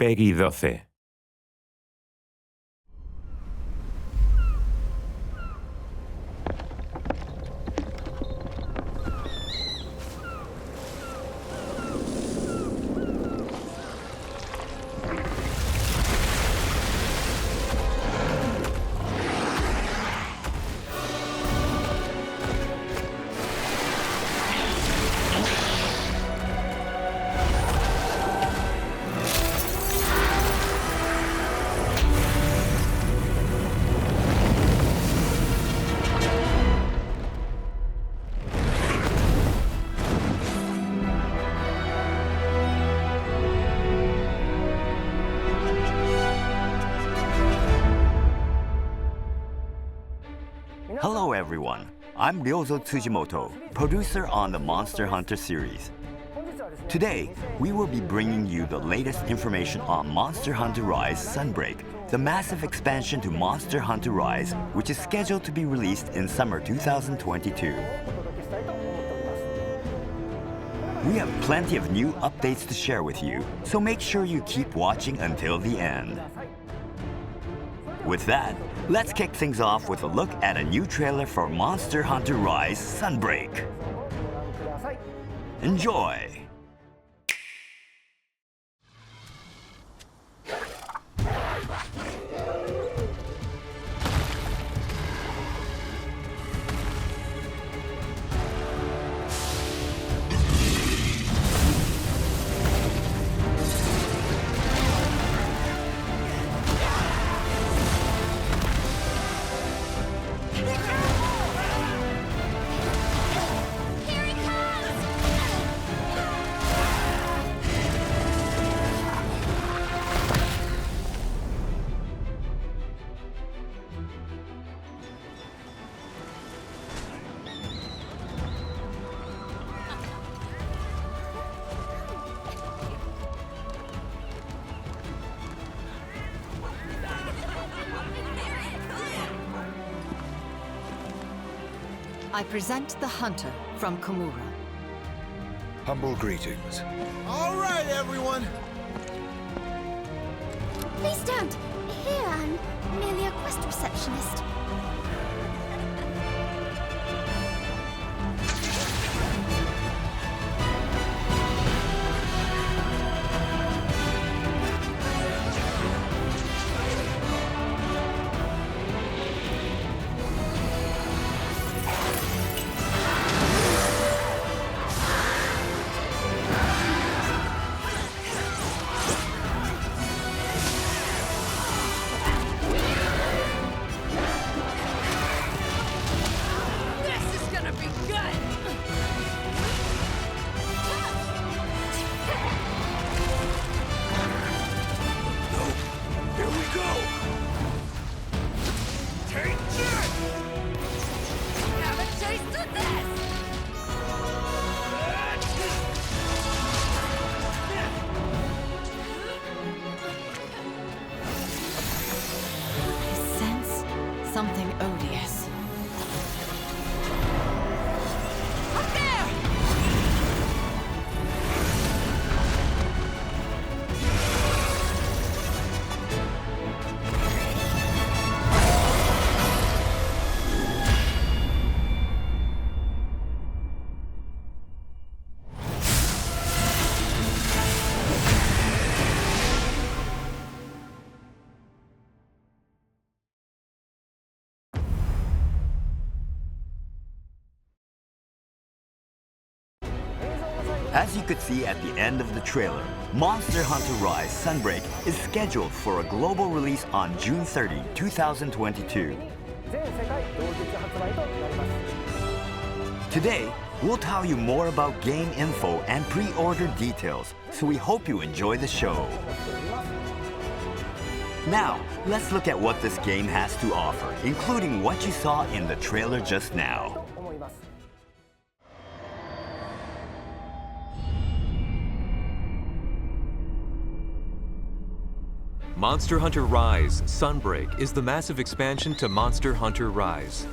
Peggy 12. Hello everyone, I'm Ryozo Tsujimoto, producer on the Monster Hunter series. Today, we will be bringing you the latest information on Monster Hunter Rise Sunbreak, the massive expansion to Monster Hunter Rise, which is scheduled to be released in summer 2022. We have plenty of new updates to share with you, so make sure you keep watching until the end. With that, let's kick things off with a look at a new trailer for Monster Hunter Rise Sunbreak. Enjoy! I present the Hunter from Komura. Humble greetings. All right, everyone. Please don't. Here, I'm merely a quest receptionist. Something odious. Up there! As you could see at the end of the trailer, Monster Hunter Rise Sunbreak is scheduled for a global release on June 30, 2022. Today, we'll tell you more about game info and pre-order details, so we hope you enjoy the show. Now, let's look at what this game has to offer, including what you saw in the trailer just now. Monster Hunter Rise Sunbreak is the massive expansion to Monster Hunter Rise.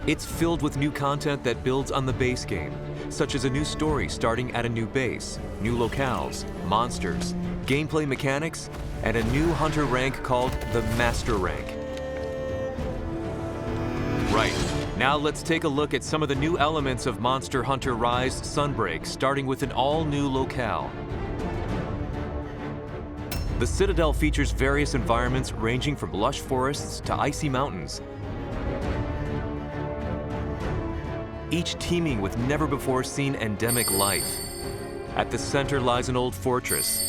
It's filled with new content that builds on the base game, such as a new story starting at a new base, new locales, monsters, gameplay mechanics, and a new hunter rank called the Master Rank. Right, now let's take a look at some of the new elements of Monster Hunter Rise Sunbreak, starting with an all-new locale. The Citadel features various environments ranging from lush forests to icy mountains, each teeming with never-before-seen endemic life. At the center lies an old fortress,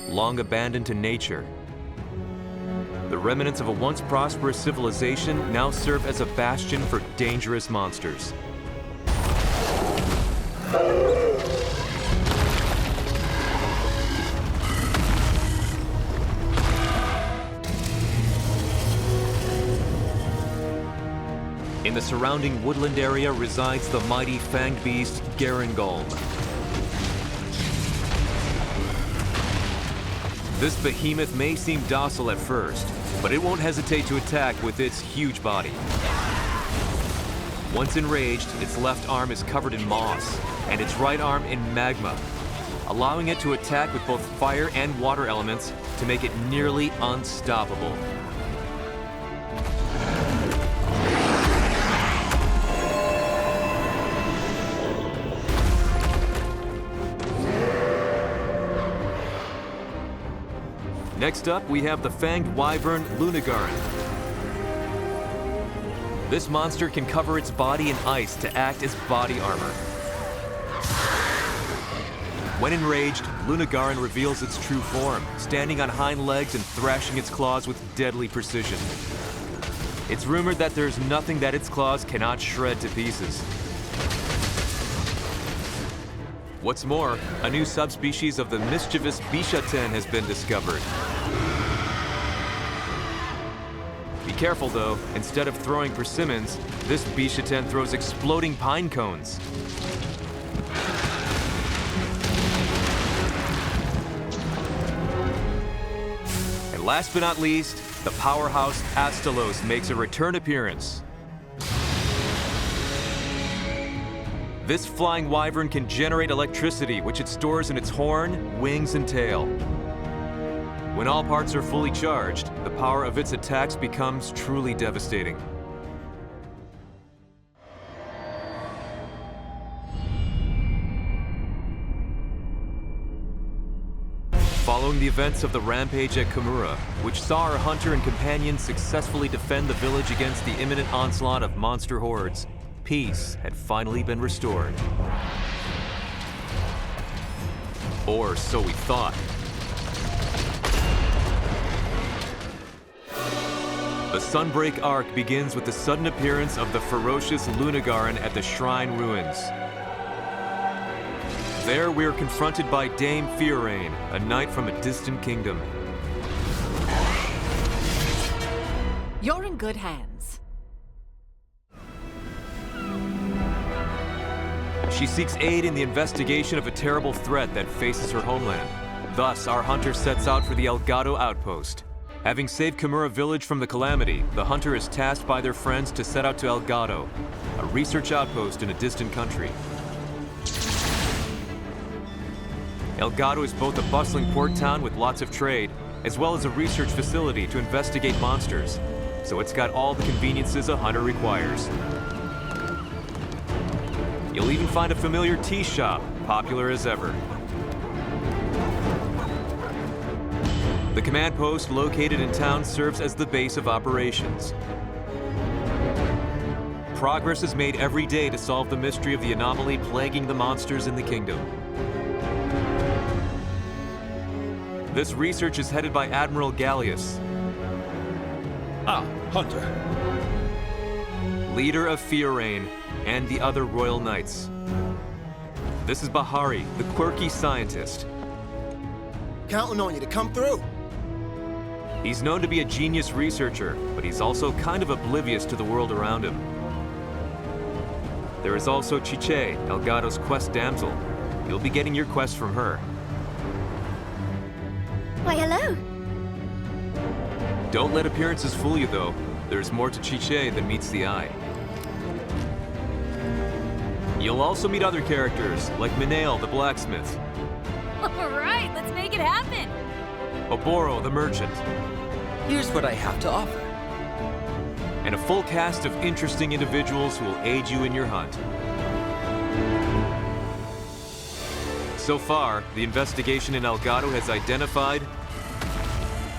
long abandoned to nature. The remnants of a once prosperous civilization now serve as a bastion for dangerous monsters. In the surrounding woodland area resides the mighty fanged beast Garangolm. This behemoth may seem docile at first, but it won't hesitate to attack with its huge body. Once enraged, its left arm is covered in moss, and its right arm in magma, allowing it to attack with both fire and water elements to make it nearly unstoppable. Next up, we have the fanged wyvern Lunagaron. This monster can cover its body in ice to act as body armor. When enraged, Lunagaron reveals its true form, standing on hind legs and thrashing its claws with deadly precision. It's rumored that there's nothing that its claws cannot shred to pieces. What's more, a new subspecies of the mischievous Bishaten has been discovered. Be careful though, instead of throwing persimmons, this Bishaten throws exploding pine cones. And last but not least, the powerhouse Astalos makes a return appearance. This flying wyvern can generate electricity, which it stores in its horn, wings, and tail. When all parts are fully charged, the power of its attacks becomes truly devastating. Following the events of the rampage at Kimura, which saw our hunter and companions successfully defend the village against the imminent onslaught of monster hordes, peace had finally been restored. Or so we thought. The Sunbreak arc begins with the sudden appearance of the ferocious Lunagaron at the Shrine Ruins. There we are confronted by Dame Fiorraine, a knight from a distant kingdom. You're in good hands. She seeks aid in the investigation of a terrible threat that faces her homeland. Thus, our hunter sets out for the Elgado outpost. Having saved Kimura village from the calamity, the hunter is tasked by their friends to set out to Elgado, a research outpost in a distant country. Elgado is both a bustling port town with lots of trade, as well as a research facility to investigate monsters, so it's got all the conveniences a hunter requires. You'll even find a familiar tea shop, popular as ever. The command post located in town serves as the base of operations. Progress is made every day to solve the mystery of the anomaly plaguing the monsters in the kingdom. This research is headed by Admiral Gallius. Ah, Hunter. Leader of Fiorraine and the other royal knights. This is Bahari, the quirky scientist. Counting on you to come through. He's known to be a genius researcher, but he's also kind of oblivious to the world around him. There is also Chiche, Elgado's quest damsel. You'll be getting your quest from her. Why, hello. Don't let appearances fool you, though. There's more to Chiche than meets the eye. You'll also meet other characters, like Minael the blacksmith, Alright, let's make it happen! Oboro the merchant, Here's what I have to offer. and a full cast of interesting individuals who will aid you in your hunt. So far, the investigation in Elgado has identified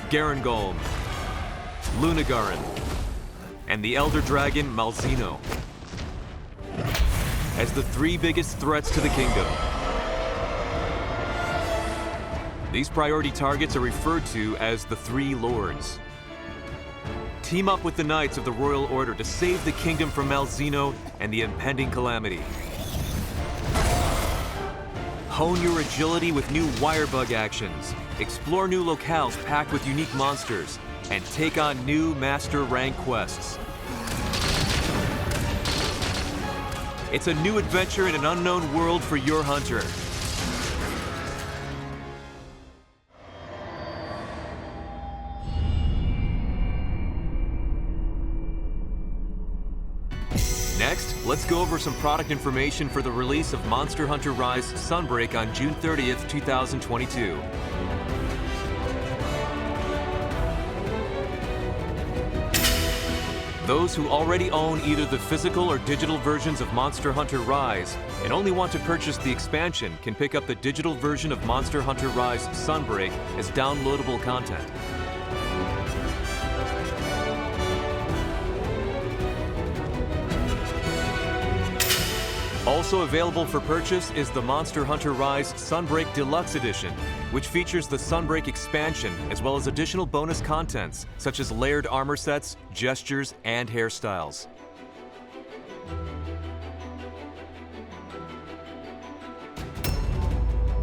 Garangolm, Lunagaron, and the Elder Dragon Malzeno as the three biggest threats to the kingdom. These priority targets are referred to as the Three Lords. Team up with the Knights of the Royal Order to save the kingdom from Malzeno and the impending calamity. Hone your agility with new wirebug actions, explore new locales packed with unique monsters, and take on new master rank quests. It's a new adventure in an unknown world for your hunter. Next, let's go over some product information for the release of Monster Hunter Rise Sunbreak on June 30th, 2022. Those who already own either the physical or digital versions of Monster Hunter Rise and only want to purchase the expansion can pick up the digital version of Monster Hunter Rise Sunbreak as downloadable content. Also available for purchase is the Monster Hunter Rise Sunbreak Deluxe Edition, which features the Sunbreak expansion as well as additional bonus contents such as layered armor sets, gestures, and hairstyles.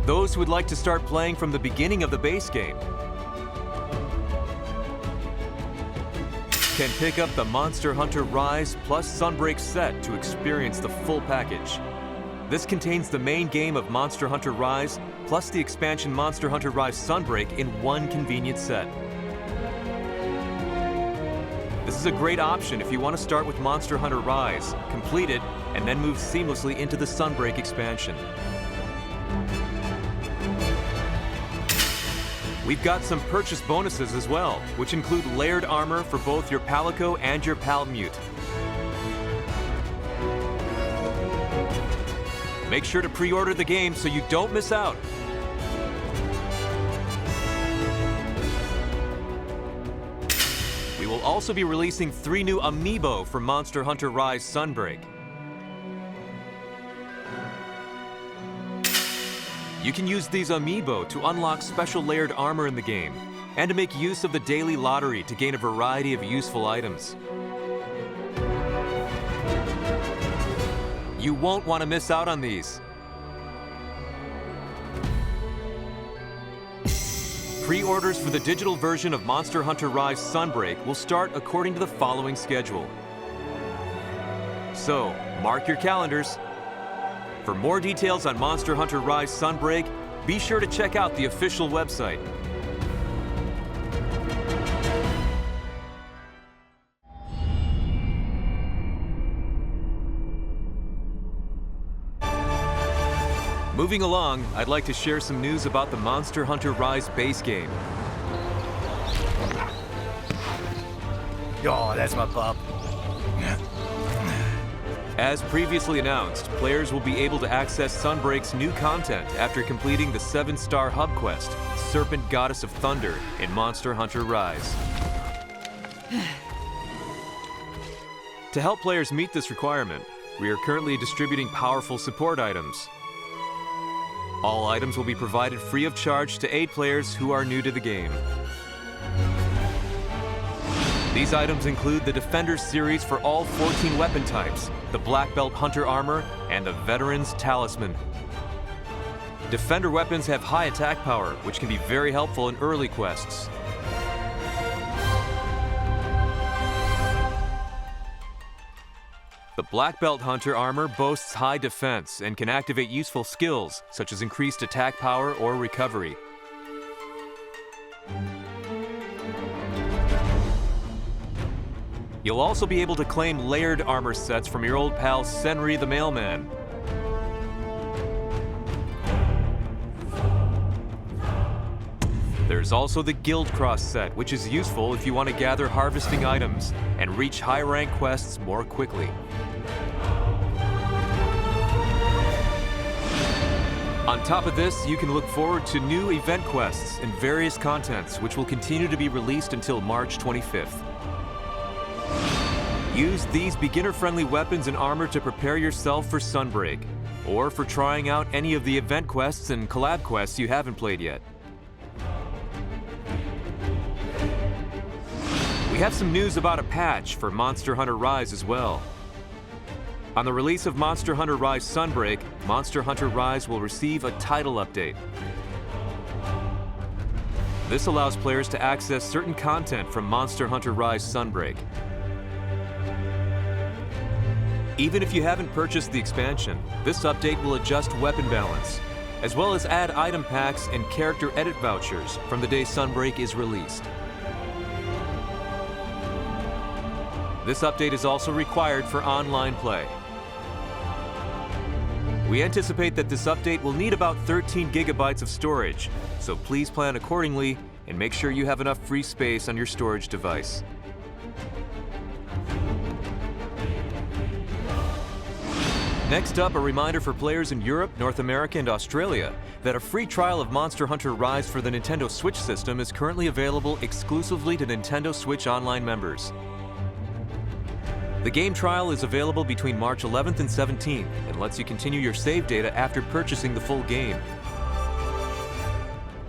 Those who would like to start playing from the beginning of the base game can pick up the Monster Hunter Rise plus Sunbreak set to experience the full package. This contains the main game of Monster Hunter Rise plus the expansion Monster Hunter Rise Sunbreak in one convenient set. This is a great option if you want to start with Monster Hunter Rise, complete it, and then move seamlessly into the Sunbreak expansion. We've got some purchase bonuses as well, which include layered armor for both your Palico and your Palmute. Make sure to pre-order the game so you don't miss out. We will also be releasing 3 new amiibo for Monster Hunter Rise Sunbreak. You can use these amiibo to unlock special layered armor in the game, and to make use of the daily lottery to gain a variety of useful items. You won't want to miss out on these. Pre-orders for the digital version of Monster Hunter Rise Sunbreak will start according to the following schedule. So, mark your calendars. For more details on Monster Hunter Rise Sunbreak, be sure to check out the official website. Moving along, I'd like to share some news about the Monster Hunter Rise base game. Oh, that's my pup. As previously announced, players will be able to access Sunbreak's new content after completing the 7-star hub quest, Serpent Goddess of Thunder, in Monster Hunter Rise. To help players meet this requirement, we are currently distributing powerful support items. All items will be provided free of charge to aid players who are new to the game. These items include the Defender series for all 14 weapon types, the Black Belt Hunter Armor, and the Veteran's Talisman. Defender weapons have high attack power, which can be very helpful in early quests. The Black Belt Hunter Armor boasts high defense and can activate useful skills, such as increased attack power or recovery. You'll also be able to claim layered armor sets from your old pal Senri the Mailman. There's also the Guild Cross set, which is useful if you want to gather harvesting items and reach high-rank quests more quickly. On top of this, you can look forward to new event quests and various contents, which will continue to be released until March 25th. Use these beginner-friendly weapons and armor to prepare yourself for Sunbreak, or for trying out any of the event quests and collab quests you haven't played yet. We have some news about a patch for Monster Hunter Rise as well. On the release of Monster Hunter Rise Sunbreak, Monster Hunter Rise will receive a title update. This allows players to access certain content from Monster Hunter Rise Sunbreak. Even if you haven't purchased the expansion, this update will adjust weapon balance, as well as add item packs and character edit vouchers from the day Sunbreak is released. This update is also required for online play. We anticipate that this update will need about 13 gigabytes of storage, so please plan accordingly and make sure you have enough free space on your storage device. Next up, a reminder for players in Europe, North America, and Australia that a free trial of Monster Hunter Rise for the Nintendo Switch system is currently available exclusively to Nintendo Switch Online members. The game trial is available between March 11th and 17th and lets you continue your save data after purchasing the full game.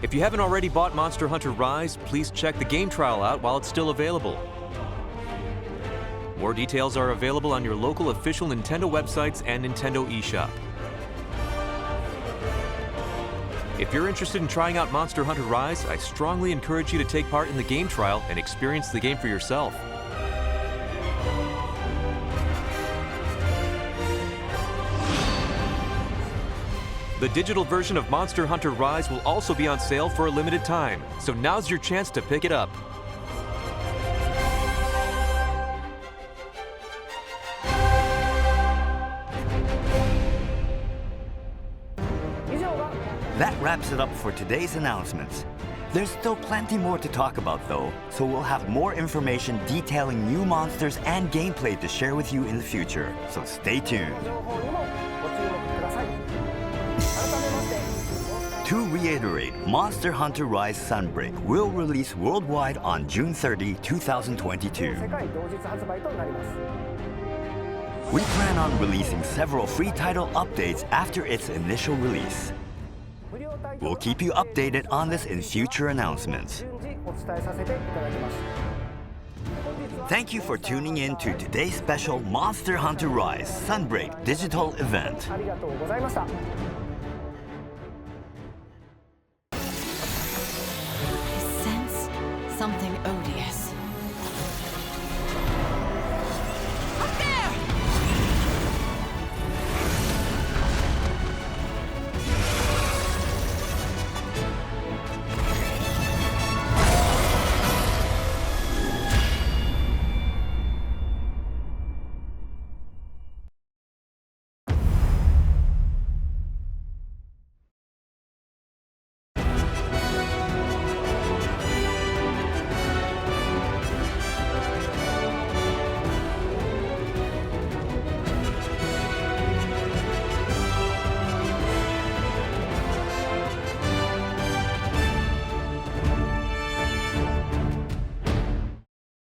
If you haven't already bought Monster Hunter Rise, please check the game trial out while it's still available. More details are available on your local official Nintendo websites and Nintendo eShop. If you're interested in trying out Monster Hunter Rise, I strongly encourage you to take part in the game trial and experience the game for yourself. The digital version of Monster Hunter Rise will also be on sale for a limited time, so now's your chance to pick it up. That wraps it up for today's announcements. There's still plenty more to talk about though, so we'll have more information detailing new monsters and gameplay to share with you in the future, so stay tuned. To reiterate, Monster Hunter Rise Sunbreak will release worldwide on June 30, 2022. We plan on releasing several free title updates after its initial release. We'll keep you updated on this in future announcements. Thank you for tuning in to today's special Monster Hunter Rise Sunbreak digital event. I sense something over